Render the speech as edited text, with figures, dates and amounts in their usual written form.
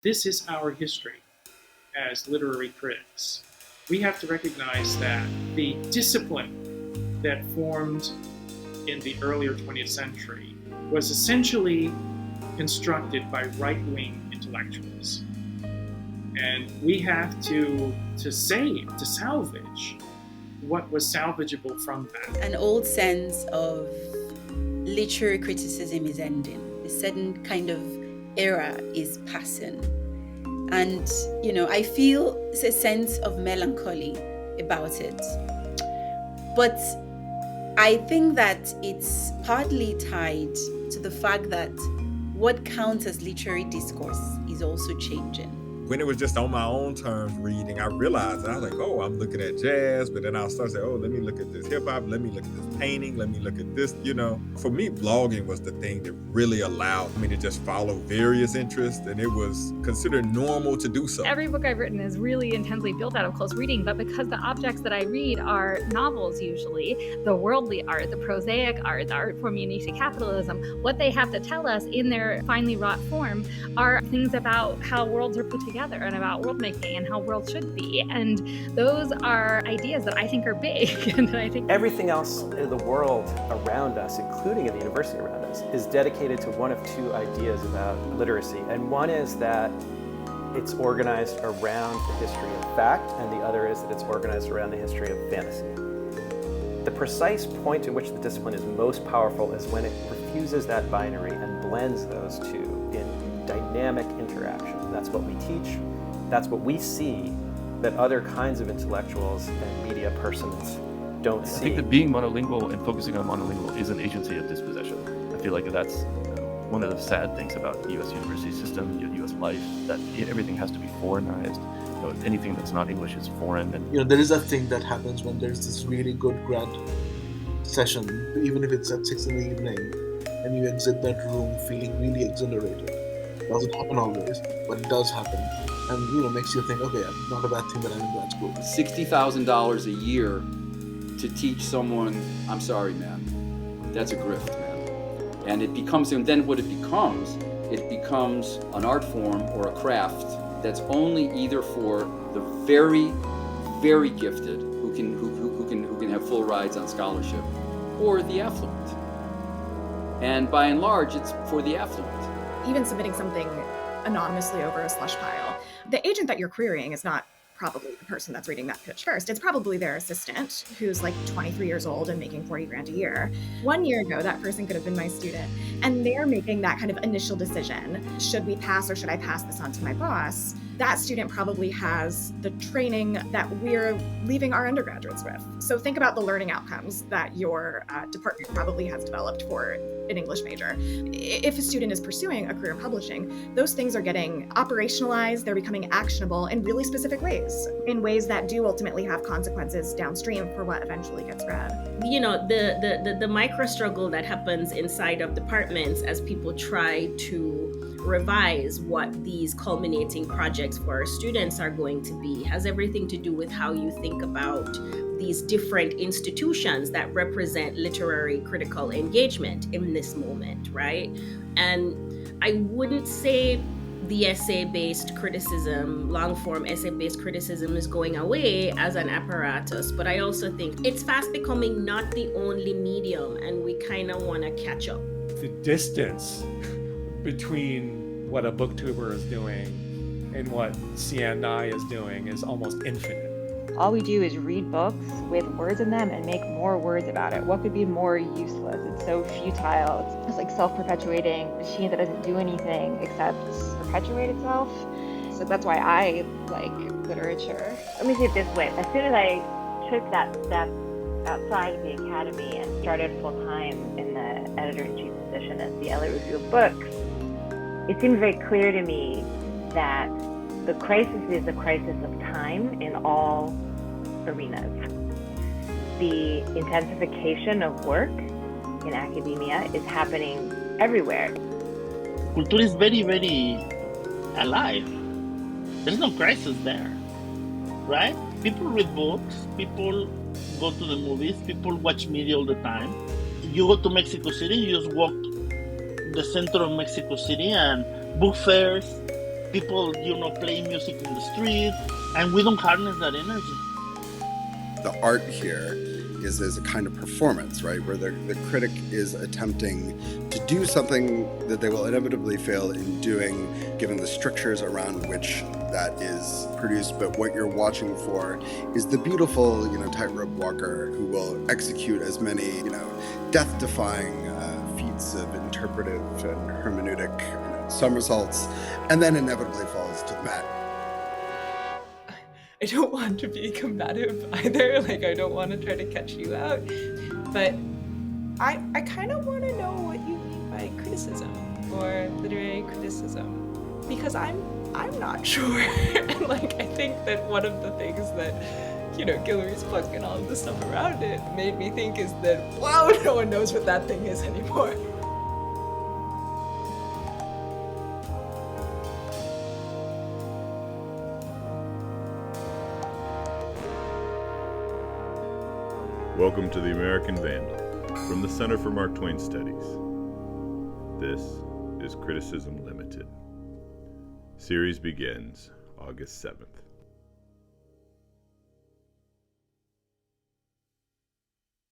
This is our history as literary critics. We have to recognize that the discipline that formed in the earlier 20th century was essentially constructed by right-wing intellectuals. And we have to salvage what was salvageable from that. An old sense of literary criticism is ending. A certain kind of era is passing. And, I feel a sense of melancholy about it. But I think that it's partly tied to the fact that what counts as literary discourse is also changing. When it was just on my own terms reading, I realized, I was like, oh, I'm looking at jazz, but then I'll start saying, oh, let me look at this hip hop, let me look at this painting, let me look at this, For me, blogging was the thing that really allowed me to just follow various interests, and it was considered normal to do so. Every book I've written is really intensely built out of close reading, but because the objects that I read are novels usually, the worldly art, the prosaic art, the art form unique to capitalism, what they have to tell us in their finely wrought form are things about how worlds are put together and about world making and how worlds should be. And those are ideas that I think are big. And I think everything else in the world around us, including in the university around us, is dedicated to one of two ideas about literacy. And one is that it's organized around the history of fact, and the other is that it's organized around the history of fantasy. The precise point at which the discipline is most powerful is when it refuses that binary and blends those two in dynamic interaction. That's what we teach, that's what we see that other kinds of intellectuals and media persons don't see. I think that being monolingual and focusing on monolingual is an agency of dispossession. I feel like that's one of the sad things about the U.S. university system, U.S. life, that everything has to be foreignized. Anything that's not English is foreign. And there is a thing that happens when there's this really good grad session, even if it's at 6 p.m, and you exit that room feeling really exhilarated. It doesn't happen always, but it does happen. And, makes you think, okay, not a bad thing that I'm in grad school. $60,000 a year to teach someone, I'm sorry, man, that's a grift, man. And then what it becomes an art form or a craft that's only either for the very, very gifted who can have full rides on scholarship, or the affluent. And by and large, it's for the affluent. Even submitting something anonymously over a slush pile, the agent that you're querying is not probably the person that's reading that pitch first. It's probably their assistant who's like 23 years old and making $40,000 a year. 1 year ago, that person could have been my student, and they're making that kind of initial decision. Should we pass or should I pass this on to my boss? That student probably has the training that we're leaving our undergraduates with. So think about the learning outcomes that your department probably has developed for an English major. If a student is pursuing a career in publishing, those things are getting operationalized, they're becoming actionable in really specific ways, in ways that do ultimately have consequences downstream for what eventually gets read. The micro struggle that happens inside of departments as people try to revise what these culminating projects for our students are going to be has everything to do with how you think about these different institutions that represent literary critical engagement in this moment, right? And I wouldn't say the essay-based criticism, long-form essay-based criticism is going away as an apparatus, but I also think it's fast becoming not the only medium, and we kind of want to catch up. The distance between what a booktuber is doing and what CNI is doing is almost infinite. All we do is read books with words in them and make more words about it. What could be more useless? It's so futile. It's like self-perpetuating machine that doesn't do anything except perpetuate itself. So that's why I like literature. Let me say it this way. As soon as I took that step outside of the academy and started full-time in the editor-in-chief position at the LA Review of Books, it seemed very clear to me that the crisis is a crisis of time in all arenas. The intensification of work in academia is happening everywhere. Culture is very, very alive. There's no crisis there, right? People read books, people go to the movies, people watch media all the time. You go to Mexico City, you just walk the center of Mexico City and book fairs, People, play music in the street, and we don't harness that energy. The art here is a kind of performance, right? Where the critic is attempting to do something that they will inevitably fail in doing, given the strictures around which that is produced. But what you're watching for is the beautiful, tightrope walker who will execute as many, death-defying feats of interpretive and hermeneutic somersaults, and then inevitably falls to the mat. I don't want to be combative either, I don't want to try to catch you out, but I kind of want to know what you mean by criticism or literary criticism, because I'm not sure. And I think that one of the things that Guillory's book and all of the stuff around it made me think is that, wow, no one knows what that thing is anymore. Welcome to the American Vandal from the Center for Mark Twain Studies. This is Criticism Limited. Series begins August 7th.